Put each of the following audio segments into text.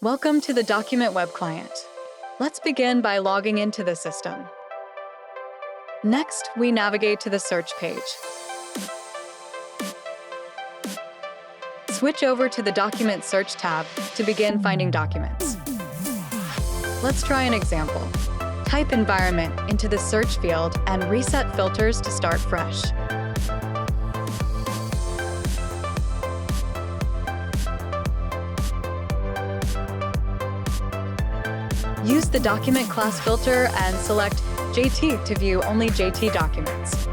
Welcome to the Document Web Client. Let's begin by logging into the system. Next, we navigate to the search page. Switch over to the Document Search tab to begin finding documents. Let's try an example. Type environment into the search field and reset filters to start fresh. Use the document class filter and select JT to view only JT documents.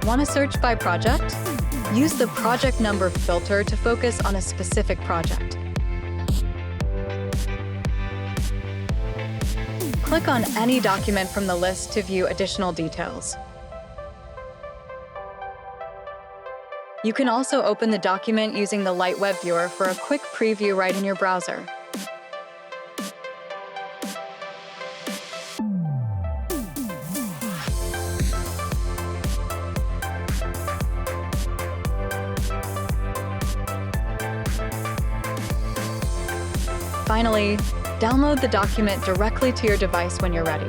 Want to search by project? Use the project number filter to focus on a specific project. Click on any document from the list to view additional details. You can also open the document using the Light Web Viewer for a quick preview right in your browser. Finally, download the document directly to your device when you're ready.